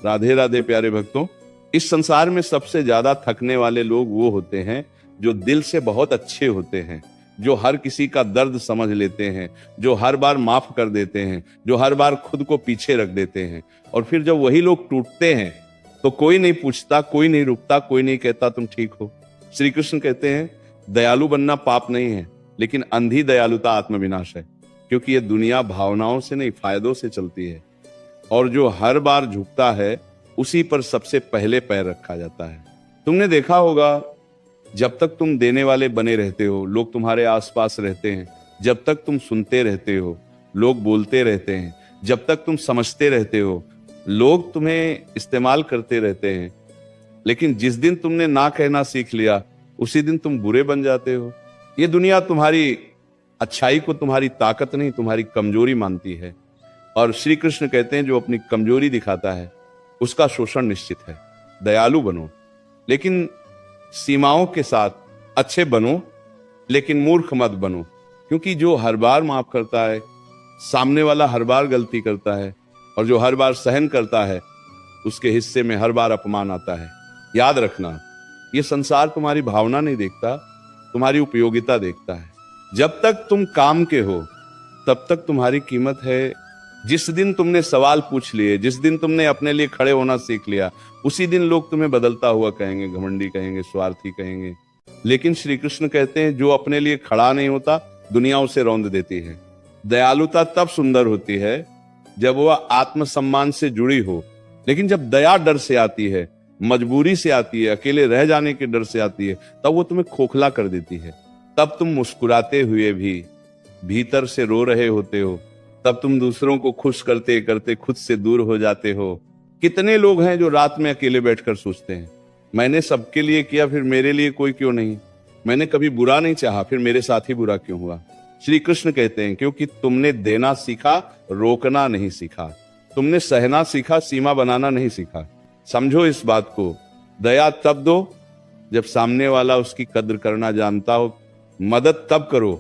राधे राधे प्यारे भक्तों। इस संसार में सबसे ज्यादा थकने वाले लोग वो होते हैं जो दिल से बहुत अच्छे होते हैं, जो हर किसी का दर्द समझ लेते हैं, जो हर बार माफ कर देते हैं, जो हर बार खुद को पीछे रख देते हैं। और फिर जब वही लोग टूटते हैं तो कोई नहीं पूछता, कोई नहीं रुकता, कोई नहीं कहता तुम ठीक हो। श्री कृष्ण कहते हैं दयालु बनना पाप नहीं है, लेकिन अंधी दयालुता आत्मविनाश है, क्योंकि ये दुनिया भावनाओं से नहीं फायदों से चलती है। और जो हर बार झुकता है उसी पर सबसे पहले पैर रखा जाता है। तुमने देखा होगा, जब तक तुम देने वाले बने रहते हो लोग तुम्हारे आसपास रहते हैं, जब तक तुम सुनते रहते हो लोग बोलते रहते हैं, जब तक तुम समझते रहते हो लोग तुम्हें इस्तेमाल करते रहते हैं। लेकिन जिस दिन तुमने ना कहना सीख लिया उसी दिन तुम बुरे बन जाते हो। ये दुनिया तुम्हारी अच्छाई को तुम्हारी ताकत नहीं तुम्हारी कमजोरी मानती है। और श्री कृष्ण कहते हैं जो अपनी कमजोरी दिखाता है उसका शोषण निश्चित है। दयालु बनो लेकिन सीमाओं के साथ, अच्छे बनो लेकिन मूर्ख मत बनो, क्योंकि जो हर बार माफ करता है, सामने वाला हर बार गलती करता है, और जो हर बार सहन करता है उसके हिस्से में हर बार अपमान आता है। याद रखना, ये संसार तुम्हारी भावना नहीं देखता, तुम्हारी उपयोगिता देखता है। जब तक तुम काम के हो तब तक तुम्हारी कीमत है। जिस दिन तुमने सवाल पूछ लिए, जिस दिन तुमने अपने लिए खड़े होना सीख लिया, उसी दिन लोग तुम्हें बदलता हुआ कहेंगे, घमंडी कहेंगे, स्वार्थी कहेंगे। लेकिन श्री कृष्ण कहते हैं जो अपने लिए खड़ा नहीं होता दुनिया उसे रौंद देती है। दयालुता तब सुंदर होती है जब वह आत्मसम्मान से जुड़ी हो। लेकिन जब दया डर से आती है, मजबूरी से आती है, अकेले रह जाने के डर से आती है, तब वो तुम्हें खोखला कर देती है। तब तुम मुस्कुराते हुए भी भीतर से रो रहे होते हो, तब तुम दूसरों को खुश करते करते खुद से दूर हो जाते हो। कितने लोग हैं जो रात में अकेले बैठकर सोचते हैं मैंने सबके लिए किया फिर मेरे लिए कोई क्यों नहीं, मैंने कभी बुरा नहीं चाहा फिर मेरे साथ ही बुरा क्यों हुआ। श्री कृष्ण कहते हैं क्योंकि तुमने देना सीखा, रोकना नहीं सीखा। तुमने सहना सीखा, सीमा बनाना नहीं सीखा। समझो इस बात को, दया तब दो जब सामने वाला उसकी कद्र करना जानता हो। मदद तब करो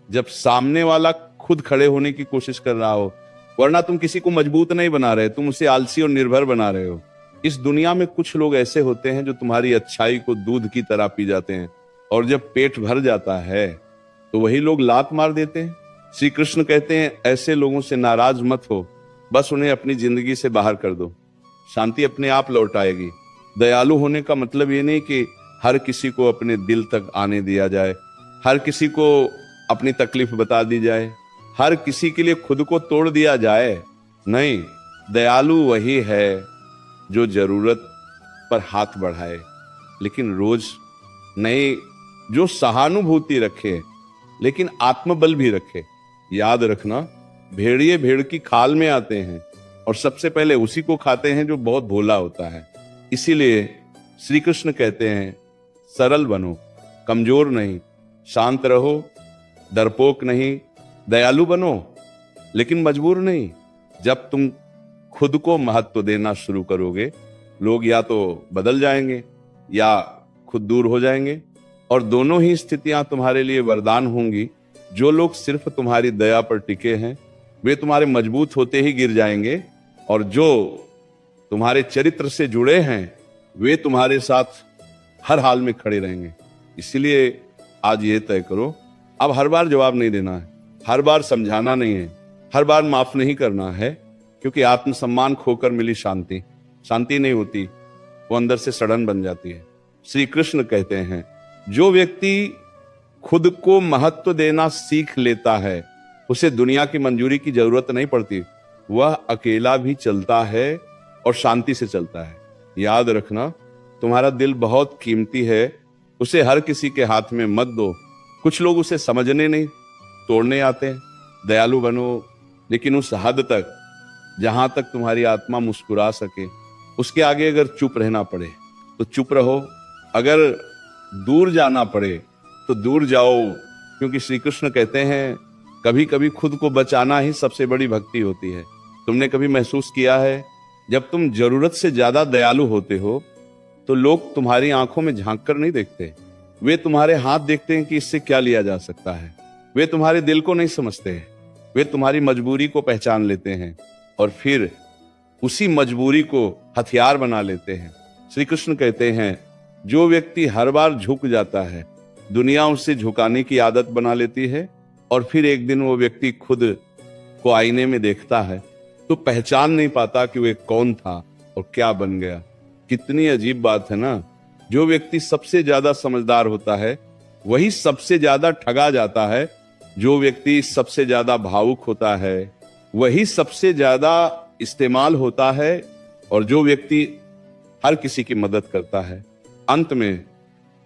जब सामने वाला खुद खड़े होने की कोशिश कर रहा हो, वरना तुम किसी को मजबूत नहीं बना रहे, तुम उसे आलसी और निर्भर बना रहे हो। इस दुनिया में कुछ लोग ऐसे होते हैं जो तुम्हारी अच्छाई को दूध की तरह पी जाते हैं, और जब पेट भर जाता है तो वही लोग लात मार देते हैं। श्री कृष्ण कहते हैं ऐसे लोगों से नाराज मत हो, बस उन्हें अपनी जिंदगी से बाहर कर दो, शांति अपने आप लौट आएगी। दयालु होने का मतलब ये नहीं कि हर किसी को अपने दिल तक आने दिया जाए, हर किसी को अपनी तकलीफ बता दी जाए, हर किसी के लिए खुद को तोड़ दिया जाए। नहीं, दयालु वही है जो जरूरत पर हाथ बढ़ाए, लेकिन रोज नहीं, जो सहानुभूति रखे लेकिन आत्मबल भी रखे। याद रखना, भेड़िए भेड़ की खाल में आते हैं और सबसे पहले उसी को खाते हैं जो बहुत भोला होता है। इसीलिए श्री कृष्ण कहते हैं सरल बनो, कमजोर नहीं, शांत रहो, डरपोक नहीं, दयालु बनो लेकिन मजबूर नहीं। जब तुम खुद को महत्व देना शुरू करोगे, लोग या तो बदल जाएंगे या खुद दूर हो जाएंगे, और दोनों ही स्थितियां तुम्हारे लिए वरदान होंगी। जो लोग सिर्फ तुम्हारी दया पर टिके हैं वे तुम्हारे मजबूत होते ही गिर जाएंगे, और जो तुम्हारे चरित्र से जुड़े हैं वे तुम्हारे साथ हर हाल में खड़े रहेंगे। इसलिए आज ये तय करो, अब हर बार जवाब नहीं देना है, हर बार समझाना नहीं है, हर बार माफ नहीं करना है, क्योंकि आत्मसम्मान खोकर मिली शांति शांति नहीं होती, वो अंदर से सड़न बन जाती है। श्री कृष्ण कहते हैं जो व्यक्ति खुद को महत्व देना सीख लेता है उसे दुनिया की मंजूरी की जरूरत नहीं पड़ती, वह अकेला भी चलता है और शांति से चलता है। याद रखना, तुम्हारा दिल बहुत कीमती है, उसे हर किसी के हाथ में मत दो। कुछ लोग उसे समझने नहीं, तोड़ने आते हैं। दयालु बनो लेकिन उस हद तक जहां तक तुम्हारी आत्मा मुस्कुरा सके। उसके आगे अगर चुप रहना पड़े तो चुप रहो, अगर दूर जाना पड़े तो दूर जाओ, क्योंकि श्री कृष्ण कहते हैं कभी कभी खुद को बचाना ही सबसे बड़ी भक्ति होती है। तुमने कभी महसूस किया है जब तुम जरूरत से ज्यादा दयालु होते हो तो लोग तुम्हारी आंखों में झांक कर नहीं देखते, वे तुम्हारे हाथ देखते हैं कि इससे क्या लिया जा सकता है। वे तुम्हारे दिल को नहीं समझते, वे तुम्हारी मजबूरी को पहचान लेते हैं और फिर उसी मजबूरी को हथियार बना लेते हैं। श्री कृष्ण कहते हैं जो व्यक्ति हर बार झुक जाता है, दुनिया उससे झुकाने की आदत बना लेती है, और फिर एक दिन वो व्यक्ति खुद को आईने में देखता है तो पहचान नहीं पाता कि वे कौन था और क्या बन गया। कितनी अजीब बात है ना। जो व्यक्ति सबसे ज्यादा समझदार होता है वही सबसे ज्यादा ठगा जाता है। जो व्यक्ति सबसे ज्यादा भावुक होता है वही सबसे ज्यादा इस्तेमाल होता है, और जो व्यक्ति हर किसी की मदद करता है अंत में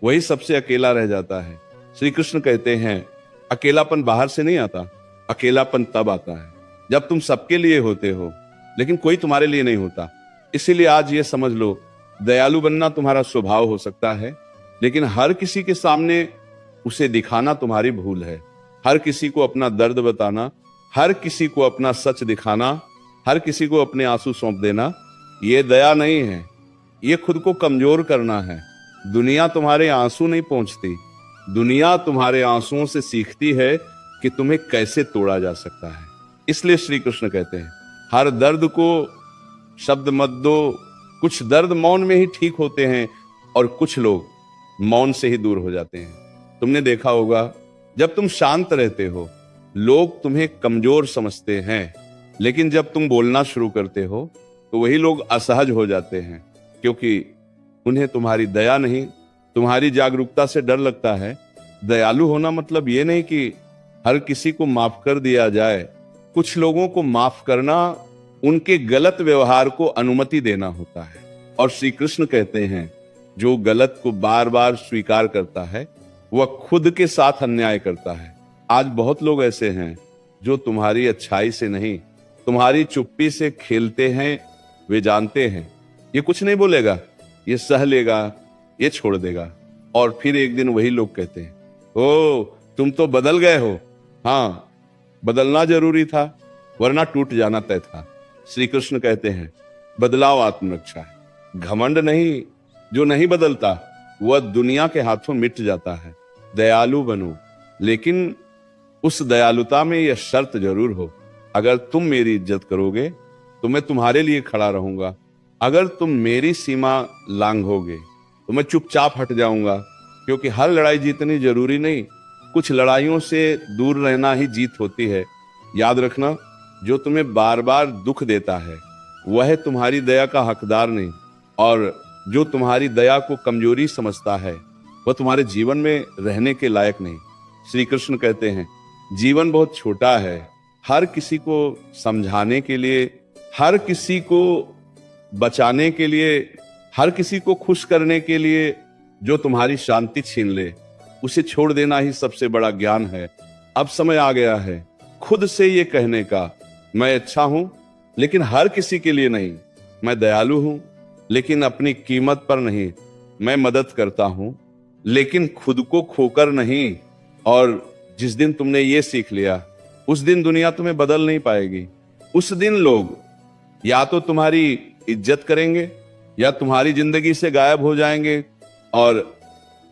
वही सबसे अकेला रह जाता है। श्री कृष्ण कहते हैं अकेलापन बाहर से नहीं आता, अकेलापन तब आता है जब तुम सबके लिए होते हो लेकिन कोई तुम्हारे लिए नहीं होता। इसीलिए आज ये समझ लो, दयालु बनना तुम्हारा स्वभाव हो सकता है, लेकिन हर किसी के सामने उसे दिखाना तुम्हारी भूल है। हर किसी को अपना दर्द बताना, हर किसी को अपना सच दिखाना, हर किसी को अपने आंसू सौंप देना, ये दया नहीं है, ये खुद को कमजोर करना है। दुनिया तुम्हारे आंसू नहीं पहुंचती, दुनिया तुम्हारे आंसुओं से सीखती है कि तुम्हें कैसे तोड़ा जा सकता है। इसलिए श्री कृष्ण कहते हैं हर दर्द को शब्द मत दो। कुछ दर्द मौन में ही ठीक होते हैं और कुछ लोग मौन से ही दूर हो जाते हैं। तुमने देखा होगा जब तुम शांत रहते हो लोग तुम्हें कमजोर समझते हैं, लेकिन जब तुम बोलना शुरू करते हो तो वही लोग असहज हो जाते हैं, क्योंकि उन्हें तुम्हारी दया नहीं, तुम्हारी जागरूकता से डर लगता है। दयालु होना मतलब ये नहीं कि हर किसी को माफ कर दिया जाए। कुछ लोगों को माफ करना उनके गलत व्यवहार को अनुमति देना होता है। और श्री कृष्ण कहते हैं जो गलत को बार बार स्वीकार करता है वह खुद के साथ अन्याय करता है। आज बहुत लोग ऐसे हैं जो तुम्हारी अच्छाई से नहीं, तुम्हारी चुप्पी से खेलते हैं। वे जानते हैं ये कुछ नहीं बोलेगा, ये सह लेगा, ये छोड़ देगा, और फिर एक दिन वही लोग कहते हैं ओ तुम तो बदल गए हो। हाँ, बदलना जरूरी था, वरना टूट जाना तय था। श्री कृष्ण कहते हैं बदलाव आत्मरक्षा है, घमंड नहीं। जो नहीं बदलता वह दुनिया के हाथों मिट जाता है। दयालु बनो, लेकिन उस दयालुता में यह शर्त जरूर हो, अगर तुम मेरी इज्जत करोगे तो मैं तुम्हारे लिए खड़ा रहूंगा। अगर तुम मेरी सीमा लांघोगे तो मैं चुपचाप हट जाऊंगा, क्योंकि हर लड़ाई जीतनी जरूरी नहीं, कुछ लड़ाइयों से दूर रहना ही जीत होती है। याद रखना, जो तुम्हें बार बार दुख देता है वह तुम्हारी दया का हकदार नहीं, और जो तुम्हारी दया को कमजोरी समझता है वह तुम्हारे जीवन में रहने के लायक नहीं। श्री कृष्ण कहते हैं जीवन बहुत छोटा है। हर किसी को समझाने के लिए, हर किसी को बचाने के लिए, हर किसी को खुश करने के लिए जो तुम्हारी शांति छीन ले उसे छोड़ देना ही सबसे बड़ा ज्ञान है। अब समय आ गया है खुद से ये कहने का, मैं अच्छा हूं लेकिन हर किसी के लिए नहीं। मैं दयालु हूं लेकिन अपनी कीमत पर नहीं। मैं मदद करता हूं लेकिन खुद को खोकर नहीं। और जिस दिन तुमने ये सीख लिया उस दिन दुनिया तुम्हें बदल नहीं पाएगी। उस दिन लोग या तो तुम्हारी इज्जत करेंगे या तुम्हारी जिंदगी से गायब हो जाएंगे, और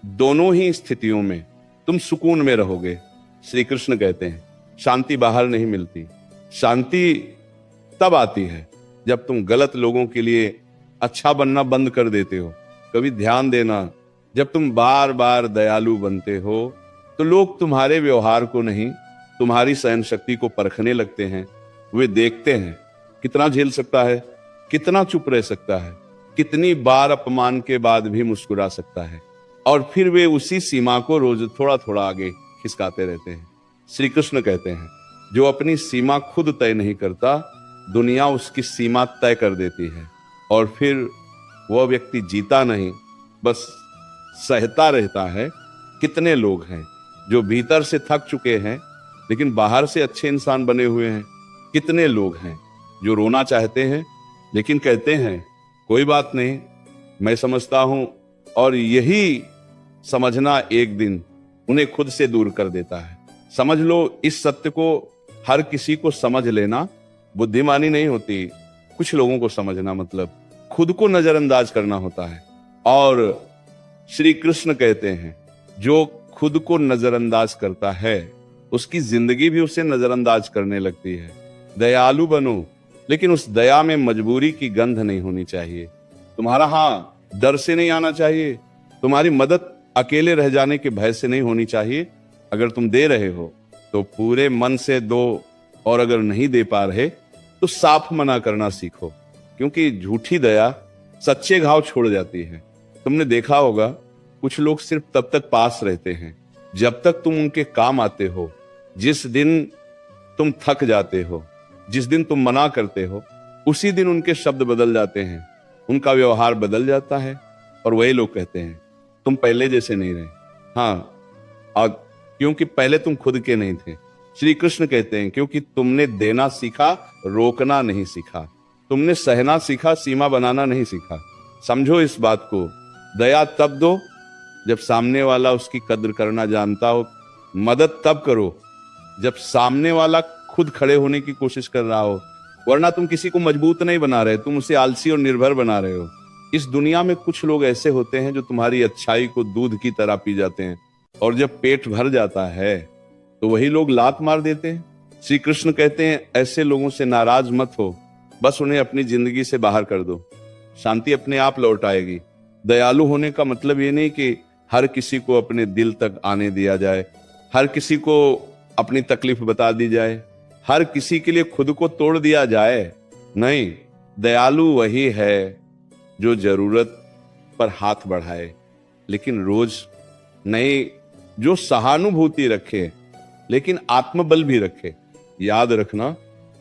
दोनों ही स्थितियों में तुम सुकून में रहोगे। श्री कृष्ण कहते हैं शांति बाहर नहीं मिलती, शांति तब आती है जब तुम गलत लोगों के लिए अच्छा बनना बंद कर देते हो। कभी ध्यान देना, जब तुम बार बार दयालु बनते हो तो लोग तुम्हारे व्यवहार को नहीं, तुम्हारी सहन शक्ति को परखने लगते हैं। वे देखते हैं कितना झेल सकता है, कितना चुप रह सकता है, कितनी बार अपमान के बाद भी मुस्कुरा सकता है, और फिर वे उसी सीमा को रोज थोड़ा थोड़ा आगे खिसकाते रहते हैं। श्री कृष्ण कहते हैं जो अपनी सीमा खुद तय नहीं करता, दुनिया उसकी सीमा तय कर देती है, और फिर वह व्यक्ति जीता नहीं, बस सहता रहता है। कितने लोग हैं जो भीतर से थक चुके हैं लेकिन बाहर से अच्छे इंसान बने हुए हैं। कितने लोग हैं जो रोना चाहते हैं लेकिन कहते हैं कोई बात नहीं, मैं समझता हूं, और यही समझना एक दिन उन्हें खुद से दूर कर देता है। समझ लो, इस सत्य को हर किसी को समझ लेना बुद्धिमानी नहीं होती। कुछ लोगों को समझना मतलब खुद को नजरअंदाज करना होता है। और श्री कृष्ण कहते हैं जो खुद को नजरअंदाज करता है उसकी जिंदगी भी उसे नजरअंदाज करने लगती है। दयालु बनो, लेकिन उस दया में मजबूरी की गंध नहीं होनी चाहिए। तुम्हारा हाँ डर से नहीं आना चाहिए, तुम्हारी मदद अकेले रह जाने के भय से नहीं होनी चाहिए। अगर तुम दे रहे हो तो पूरे मन से दो, और अगर नहीं दे पा रहे तो साफ मना करना सीखो, क्योंकि झूठी दया सच्चे घाव छोड़ जाती है। तुमने देखा होगा कुछ लोग सिर्फ तब तक पास रहते हैं जब तक तुम उनके काम आते हो। जिस दिन तुम थक जाते हो, जिस दिन तुम मना करते हो, उसी दिन उनके शब्द बदल जाते हैं, उनका व्यवहार बदल जाता है, और वही लोग कहते हैं तुम पहले जैसे नहीं रहे। हाँ, और क्योंकि पहले तुम खुद के नहीं थे। श्री कृष्ण कहते हैं क्योंकि तुमने देना सीखा, रोकना नहीं सीखा। तुमने सहना सीखा, सीमा बनाना नहीं सीखा। समझो इस बात को, दया तब दो जब सामने वाला उसकी कद्र करना जानता हो। मदद तब करो जब सामने वाला खुद खड़े होने की कोशिश कर रहा हो, वरना तुम किसी को मजबूत नहीं बना रहे, तुम उसे आलसी और निर्भर बना रहे हो। इस दुनिया में कुछ लोग ऐसे होते हैं जो तुम्हारी अच्छाई को दूध की तरह पी जाते हैं, और जब पेट भर जाता है तो वही लोग लात मार देते हैं। श्री कृष्ण कहते हैं ऐसे लोगों से नाराज मत हो, बस उन्हें अपनी जिंदगी से बाहर कर दो, शांति अपने आप लौट आएगी। दयालु होने का मतलब ये नहीं कि हर किसी को अपने दिल तक आने दिया जाए, हर किसी को अपनी तकलीफ बता दी जाए, हर किसी के लिए खुद को तोड़ दिया जाए। नहीं, दयालु वही है जो जरूरत पर हाथ बढ़ाए, लेकिन रोज नहीं, जो सहानुभूति रखे लेकिन आत्मबल भी रखे। याद रखना,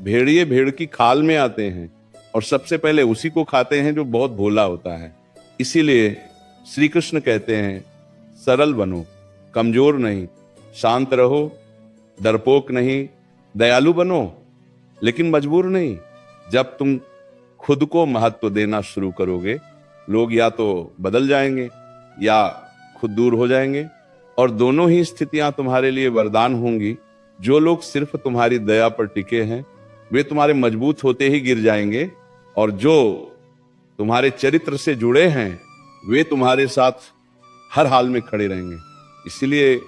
भेड़िए भेड़ की खाल में आते हैं और सबसे पहले उसी को खाते हैं जो बहुत भोला होता है। इसीलिए श्री कृष्ण कहते हैं सरल बनो, कमजोर नहीं, शांत रहो, डरपोक नहीं, दयालु बनो लेकिन मजबूर नहीं। जब तुम खुद को महत्व देना शुरू करोगे, लोग या तो बदल जाएंगे या खुद दूर हो जाएंगे, और दोनों ही स्थितियां तुम्हारे लिए वरदान होंगी। जो लोग सिर्फ तुम्हारी दया पर टिके हैं वे तुम्हारे मजबूत होते ही गिर जाएंगे, और जो तुम्हारे चरित्र से जुड़े हैं वे तुम्हारे साथ हर हाल में खड़े रहेंगे। इसलिए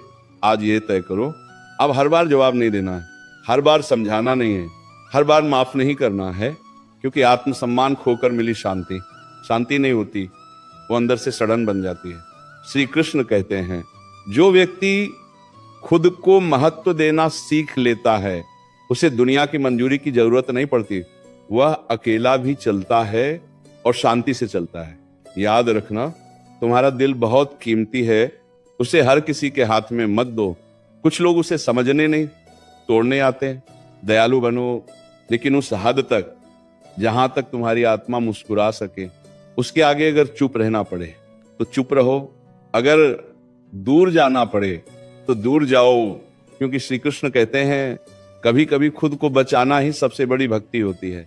आज ये तय करो, अब हर बार जवाब नहीं देना है, हर बार समझाना नहीं है, हर बार माफ नहीं करना है, क्योंकि आत्मसम्मान खोकर मिली शांति शांति नहीं होती, वो अंदर से सड़न बन जाती है। श्री कृष्ण कहते हैं जो व्यक्ति खुद को महत्व देना सीख लेता है उसे दुनिया की मंजूरी की जरूरत नहीं पड़ती, वह अकेला भी चलता है और शांति से चलता है। याद रखना, तुम्हारा दिल बहुत कीमती है, उसे हर किसी के हाथ में मत दो। कुछ लोग उसे समझने नहीं, तोड़ने आते हैं। दयालु बनो, लेकिन उस हद तक जहां तक तुम्हारी आत्मा मुस्कुरा सके। उसके आगे अगर चुप रहना पड़े तो चुप रहो, अगर दूर जाना पड़े तो दूर जाओ, क्योंकि श्री कृष्ण कहते हैं कभी कभी खुद को बचाना ही सबसे बड़ी भक्ति होती है।